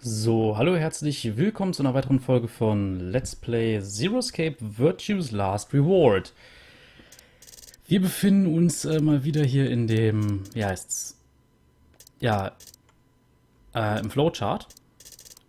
So, hallo, herzlich willkommen zu einer weiteren Folge von Let's Play Zero Escape Virtue's Last Reward. Wir befinden uns mal wieder hier in dem, im Flowchart.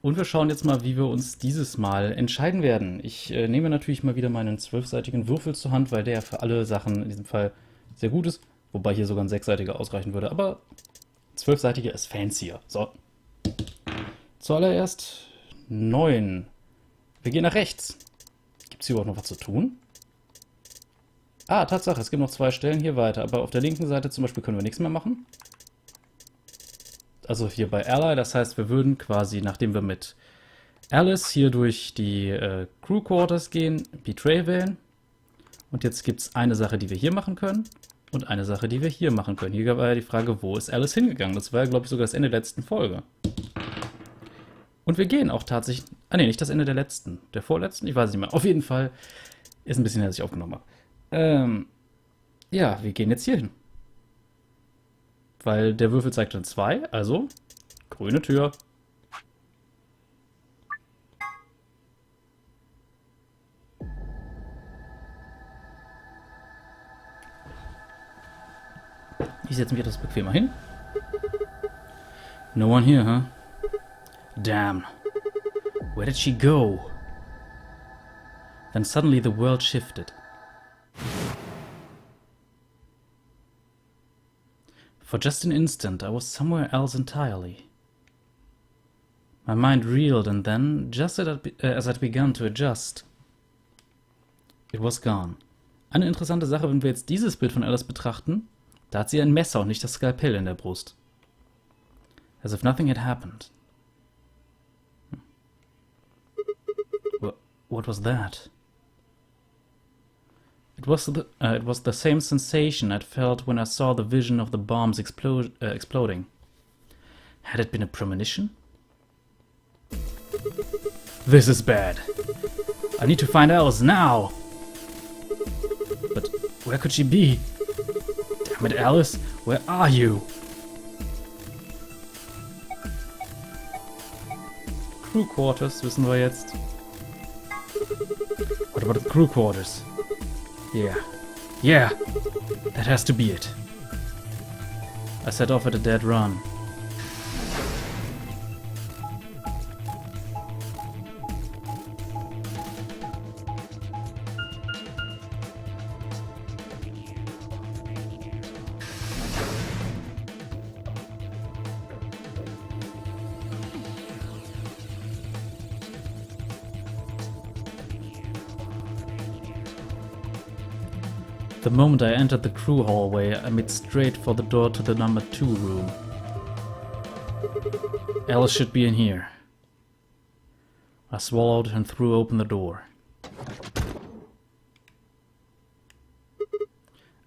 Und wir schauen jetzt mal, wie wir uns dieses Mal entscheiden werden. Ich nehme natürlich mal wieder meinen 12-seitigen Würfel zur Hand, weil der für alle Sachen in diesem Fall sehr gut ist. Wobei hier sogar ein 6-seitiger ausreichen würde, aber 12-seitiger ist fancier. So. Zuallererst 9. Wir gehen nach rechts. Gibt es hier überhaupt noch was zu tun? Ah, Tatsache, es gibt noch 2 Stellen hier weiter. Aber auf der linken Seite zum Beispiel können wir nichts mehr machen. Also hier bei Ally, das heißt, wir würden quasi, nachdem wir mit Alice hier durch die Crew Quarters gehen, Betray wählen. Und jetzt gibt es eine Sache, die wir hier machen können. Und eine Sache, die wir hier machen können. Hier war ja die Frage, wo ist Alice hingegangen? Das war ja, glaube ich, sogar das Ende der letzten Folge. Und wir gehen auch tatsächlich... Ah ne, nicht das Ende der letzten. Der vorletzten? Ich weiß nicht mehr. Auf jeden Fall ist ein bisschen her, dass ich aufgenommen habe. Ja, wir gehen jetzt hier hin. Weil der Würfel zeigt dann 2, also grüne Tür. Ich setze mich etwas bequemer hin. No one here, huh? Damn. Where did she go? Then suddenly the world shifted. For just an instant, I was somewhere else entirely. My mind reeled, and then, just as I'd begun to adjust, it was gone. Eine interessante Sache, wenn wir jetzt dieses Bild von Alice betrachten, da hat sie ein Messer und nicht das Skalpell in der Brust. As if nothing had happened. What was that? It was the same sensation I'd felt when I saw the vision of the bombs exploding. Had it been a premonition? This is bad. I need to find Alice now! But where could she be? Damn it, Alice, where are you? Crew Quarters wissen wir jetzt. What about the crew quarters? Yeah, that has to be it. I set off at a dead run. The moment I entered the crew hallway, I made straight for the door to the number 2 room. Alice should be in here. I swallowed and threw open the door.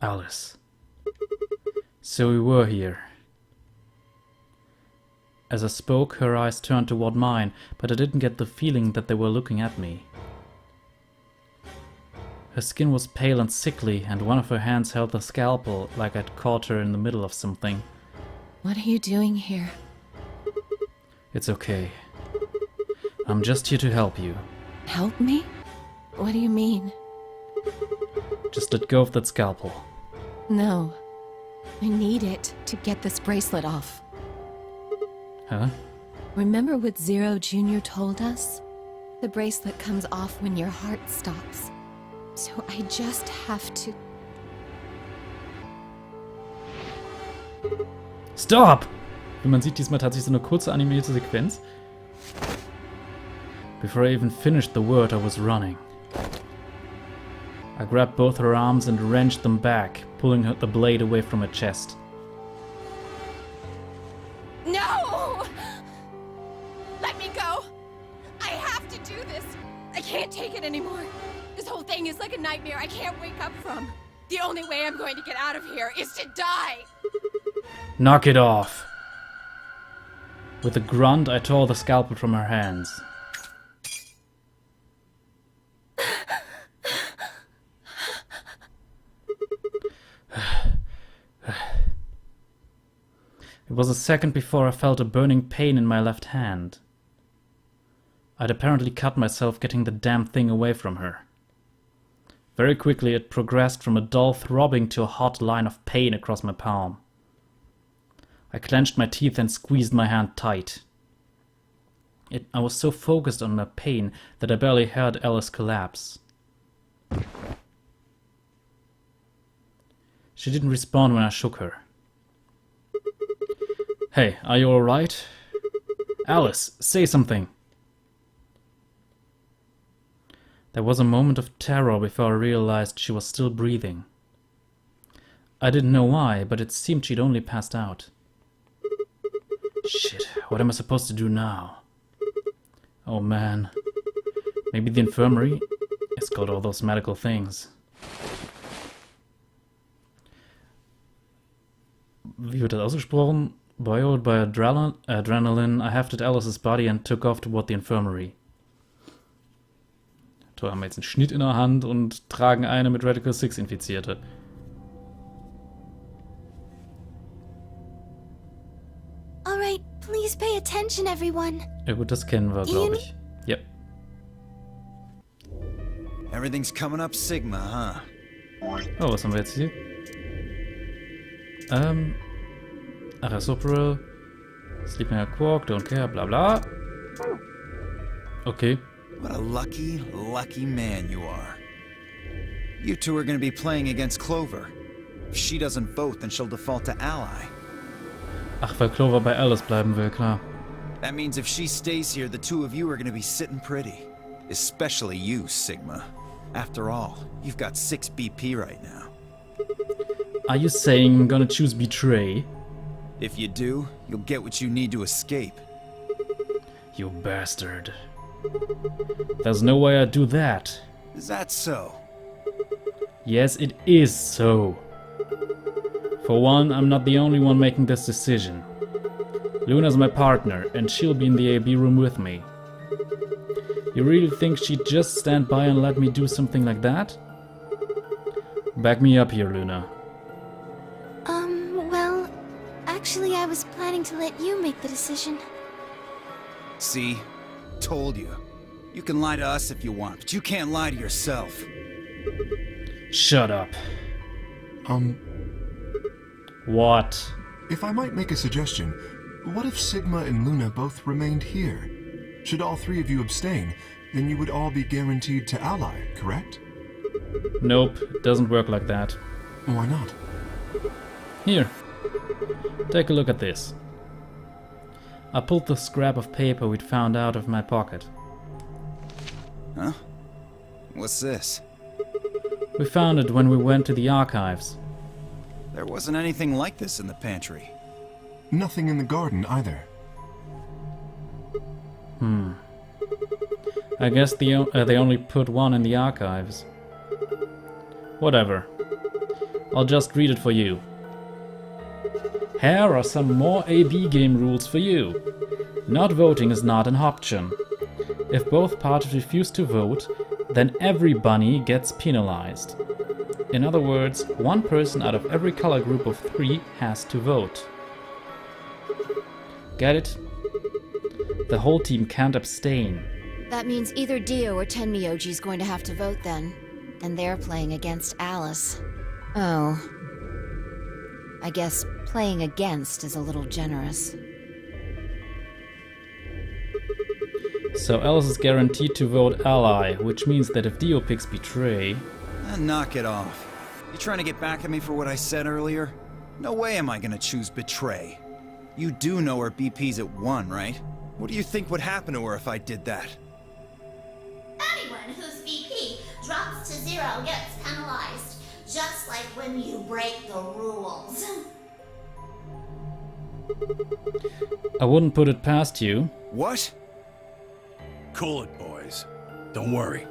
Alice. So we were here. As I spoke, her eyes turned toward mine, but I didn't get the feeling that they were looking at me. Her skin was pale and sickly, and one of her hands held the scalpel, like I'd caught her in the middle of something. What are you doing here? It's okay. I'm just here to help you. Help me? What do you mean? Just let go of that scalpel. No. I need it to get this bracelet off. Huh? Remember what Zero Jr. told us? The bracelet comes off when your heart stops. So I just have to... Stop! Wie man sieht, diesmal tatsächlich so eine kurze animierte Sequenz. Before I even finished the word, I was running. I grabbed both her arms and wrenched them back, pulling the blade away from her chest. No! Let me go! I have to do this! I can't take it anymore! This whole thing is like a nightmare I can't wake up from. The only way I'm going to get out of here is to die! Knock it off! With a grunt, I tore the scalpel from her hands. It was a second before I felt a burning pain in my left hand. I'd apparently cut myself getting the damn thing away from her. Very quickly it progressed from a dull throbbing to a hot line of pain across my palm. I clenched my teeth and squeezed my hand tight. I was so focused on my pain that I barely heard Alice collapse. She didn't respond when I shook her. Hey, are you alright? Alice, say something. There was a moment of terror before I realized she was still breathing. I didn't know why, but it seemed she'd only passed out. Shit, what am I supposed to do now? Oh man. Maybe the infirmary? It's got all those medical things. Wie wird das ausgesprochen? Buoyed by adrenaline, I hefted Alice's body and took off toward the infirmary. Toll, haben wir jetzt einen Schnitt in der Hand und tragen eine mit Radical 6 Infizierte. Alright, please pay attention, everyone. Ja gut, das kennen wir, glaube ich. Yep. Everything's coming up Sigma, huh? Oh, was haben wir jetzt hier? Arasopral, Sleeping Quark, don't care, bla bla. Okay. What a lucky, lucky man you are. You two are gonna be playing against Clover. If she doesn't vote, then she'll default to ally. Ach, weil Clover bei Alice bleiben will, klar. That means if she stays here, the two of you are gonna be sitting pretty. Especially you, Sigma. After all, you've got 6 BP right now. Are you saying I'm gonna choose Betray? If you do, you'll get what you need to escape. You bastard. There's no way I'd do that. Is that so? Yes, it is so. For one, I'm not the only one making this decision. Luna's my partner, and she'll be in the AB room with me. You really think she'd just stand by and let me do something like that? Back me up here, Luna. Well, actually I was planning to let you make the decision. See? Told you. You can lie to us if you want, but you can't lie to yourself. Shut up. What? If I might make a suggestion, what if Sigma and Luna both remained here? Should all 3 of you abstain, then you would all be guaranteed to ally, correct? Nope, it doesn't work like that. Why not? Here. Take a look at this. I pulled the scrap of paper we'd found out of my pocket. Huh? What's this? We found it when we went to the archives. There wasn't anything like this in the pantry. Nothing in the garden either. I guess they only put one in the archives. Whatever. I'll just read it for you. Here are some more AB game rules for you. Not voting is not an option. If both parties refuse to vote, then every bunny gets penalized. In other words, one person out of every color group of 3 has to vote. Get it? The whole team can't abstain. That means either Dio or Tenmyoji's going to have to vote then. And they're playing against Alice. Oh. I guess playing against is a little generous. So Alice is guaranteed to vote ally, which means that if Dio picks Betray... Knock it off. You trying to get back at me for what I said earlier? No way am I gonna choose Betray. You do know her BP's at 1, right? What do you think would happen to her if I did that? Anyone whose BP drops to 0 gets penalized, just like when you break the rules. I wouldn't put it past you. What? Cool it, boys. Don't worry.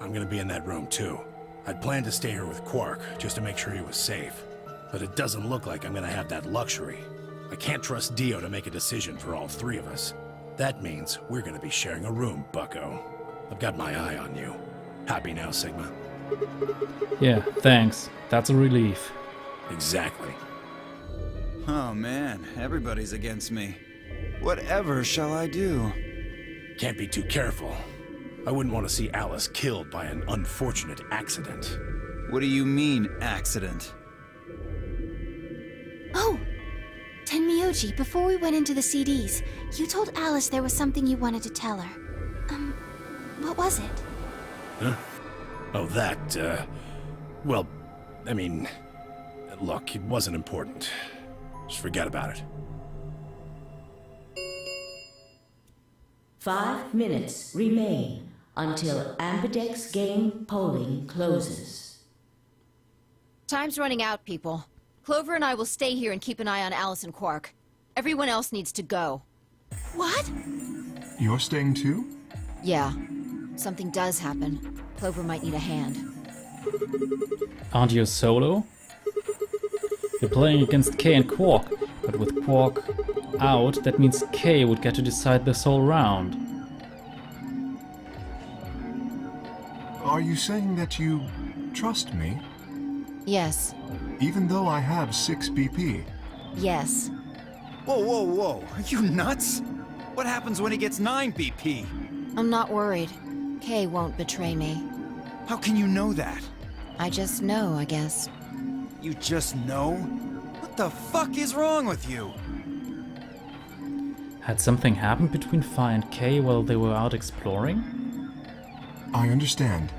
I'm gonna be in that room too. I'd planned to stay here with Quark, just to make sure he was safe. But it doesn't look like I'm gonna have that luxury. I can't trust Dio to make a decision for all 3 of us. That means we're gonna be sharing a room, bucko. I've got my eye on you. Happy now, Sigma? Yeah, thanks. That's a relief. Exactly. Oh man, everybody's against me. Whatever shall I do? Can't be too careful. I wouldn't want to see Alice killed by an unfortunate accident. What do you mean, accident? Oh! Tenmyoji, before we went into the CDs, you told Alice there was something you wanted to tell her. What was it? Huh? Oh, that, well, I mean, look, it wasn't important. Just forget about it. 5 minutes remain until Ambidex game polling closes. Time's running out, people. Clover and I will stay here and keep an eye on Alice and Quark. Everyone else needs to go. What? You're staying too? Yeah. Something does happen. Clover might need a hand. Aren't you solo? You're playing against K and Quark, but with Quark out, that means K would get to decide this whole round. Are you saying that you trust me? Yes. Even though I have 6 BP? Yes. Whoa, whoa, whoa. Are you nuts? What happens when he gets 9 BP? I'm not worried. Kay won't betray me. How can you know that? I just know, I guess. You just know? What the fuck is wrong with you? Had something happened between Phi and K while they were out exploring? I understand.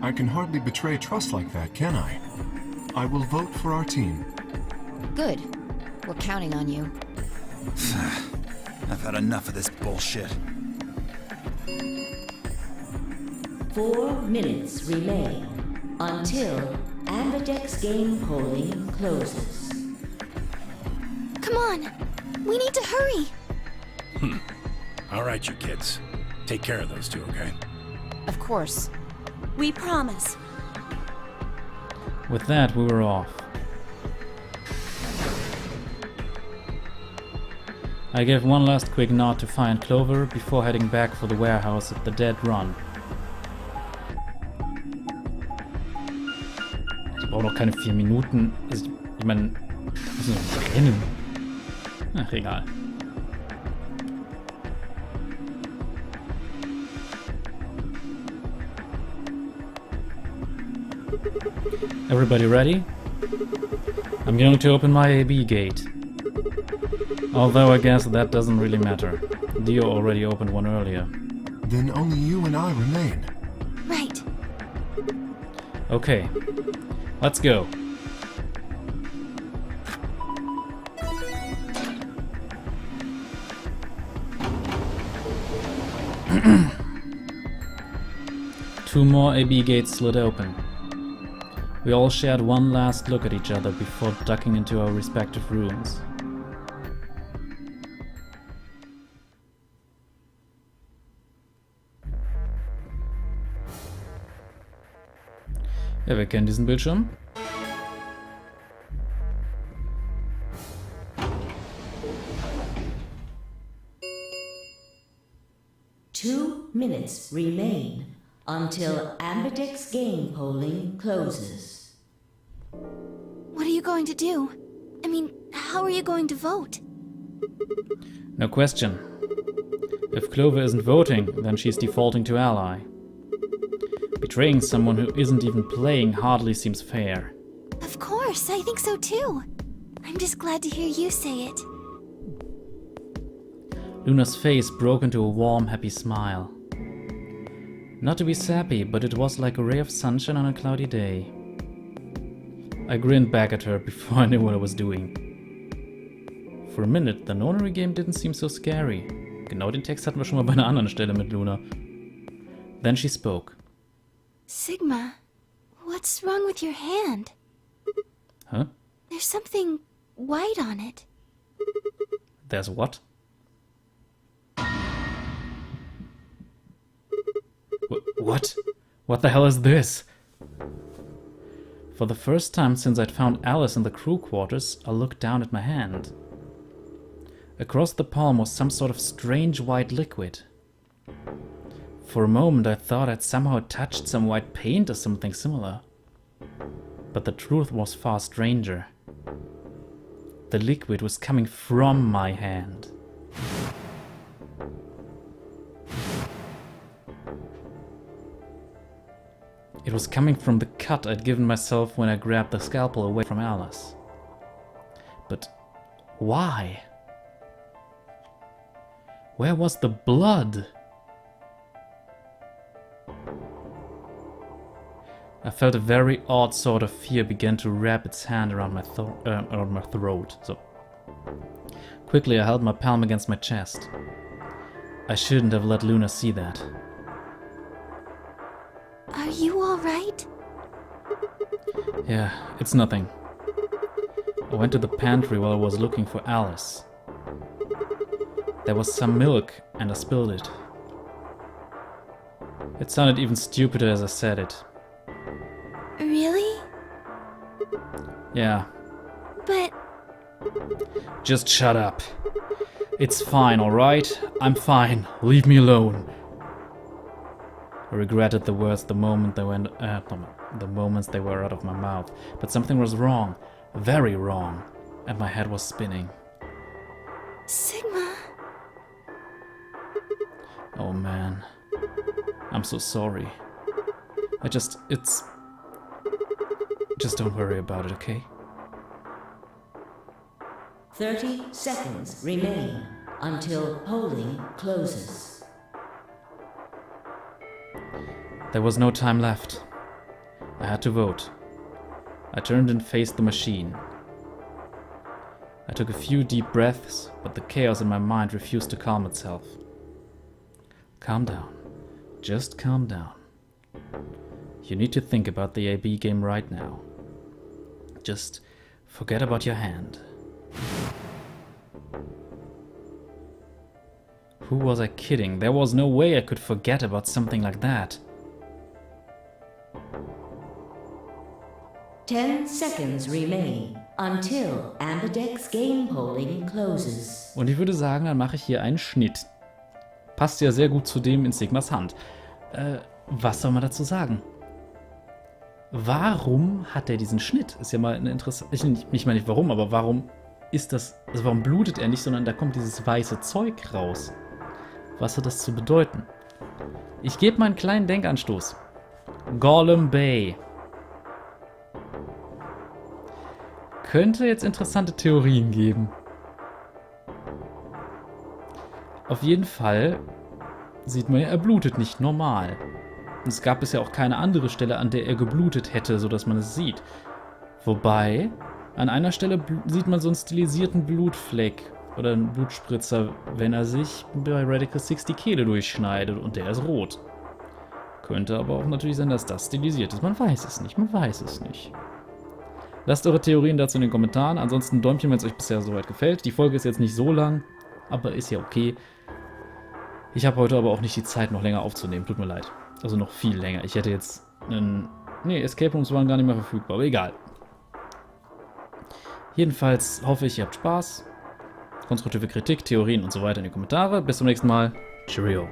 I can hardly betray trust like that, can I? I will vote for our team. Good. We're counting on you. I've had enough of this bullshit. 4 minutes remain until Ambidex game polling closes. Come on! We need to hurry! All right, you kids. Take care of those two, okay? Of course. We promise. With that, we were off. I gave one last quick nod to Phi and Clover before heading back for the warehouse at the Dead Run. Ich brauche noch keine 4 Minuten. Also ich meine, müssen wir uns rennen. Ach, egal. Everybody ready? I'm going to open my AB gate. Although I guess that doesn't really matter. Dio already opened one earlier. Then only you and I remain. Right. Okay, let's go. Two more AB gates slid open. We all shared one last look at each other before ducking into our respective rooms. Ja, wir kennen diesen Bildschirm. Two minutes remain until Ambidex game polling closes. What are you going to do? I mean, how are you going to vote? No question. If Clover isn't voting, then she's defaulting to ally. Betraying someone who isn't even playing hardly seems fair. Of course, I think so too. I'm just glad to hear you say it. Luna's face broke into a warm, happy smile. Not to be sappy, but it was like a ray of sunshine on a cloudy day. I grinned back at her before I knew what I was doing. For a minute, the nonary game didn't seem so scary. Genau den Text hatten wir schon mal bei einer anderen Stelle mit Luna. Then she spoke. Sigma, what's wrong with your hand? Huh? There's something white on it. There's what? What? What the hell is this? For the first time since I'd found Alice in the crew quarters, I looked down at my hand. Across the palm was some sort of strange white liquid. For a moment I thought I'd somehow touched some white paint or something similar. But the truth was far stranger. The liquid was coming from my hand. It was coming from the cut I'd given myself when I grabbed the scalpel away from Alice. But why? Where was the blood? I felt a very odd sort of fear begin to wrap its hand around my throat. So quickly I held my palm against my chest. I shouldn't have let Luna see that. Are you alright? Yeah, it's nothing. I went to the pantry while I was looking for Alice. There was some milk and I spilled it. It sounded even stupider as I said it. Really? Yeah. But... Just shut up. It's fine, alright? I'm fine. Leave me alone. I regretted the words the moment they went the moments they were out of my mouth, but something was wrong, very wrong, and my head was spinning. Sigma... Oh man. I'm so sorry. Just don't worry about it, okay? 30 seconds remain until polling closes. There was no time left. I had to vote. I turned and faced the machine. I took a few deep breaths, but the chaos in my mind refused to calm itself. Calm down. Just calm down. You need to think about the AB game right now. Just forget about your hand. Who was I kidding? There was no way I could forget about something like that. 10 seconds remain until Amberdeck's game polling closes. Und ich würde sagen, dann mache ich hier einen Schnitt. Passt ja sehr gut zu dem in Sigmas Hand. Was soll man dazu sagen? Warum hat er diesen Schnitt? Ist ja mal eine interessante... Ich meine nicht warum, aber warum ist das... Also warum blutet er nicht, sondern da kommt dieses weiße Zeug raus. Was hat das zu bedeuten? Ich gebe mal einen kleinen Denkanstoß. Gollum Bay. Könnte jetzt interessante Theorien geben. Auf jeden Fall sieht man ja, er blutet nicht normal. Und es gab bisher auch keine andere Stelle, an der er geblutet hätte, sodass man es sieht. Wobei, an einer Stelle sieht man so einen stilisierten Blutfleck oder einen Blutspritzer, wenn er sich bei Radical 6 die Kehle durchschneidet und der ist rot. Könnte aber auch natürlich sein, dass das stilisiert ist. Man weiß es nicht, man weiß es nicht. Lasst eure Theorien dazu in den Kommentaren. Ansonsten Däumchen, wenn es euch bisher soweit gefällt. Die Folge ist jetzt nicht so lang, aber ist ja okay. Ich habe heute aber auch nicht die Zeit, noch länger aufzunehmen. Tut mir leid. Also noch viel länger. Ich hätte jetzt einen... Nee, Escape Rooms waren gar nicht mehr verfügbar, aber egal. Jedenfalls hoffe ich, ihr habt Spaß. Konstruktive Kritik, Theorien und so weiter in die Kommentare. Bis zum nächsten Mal. Cheerio.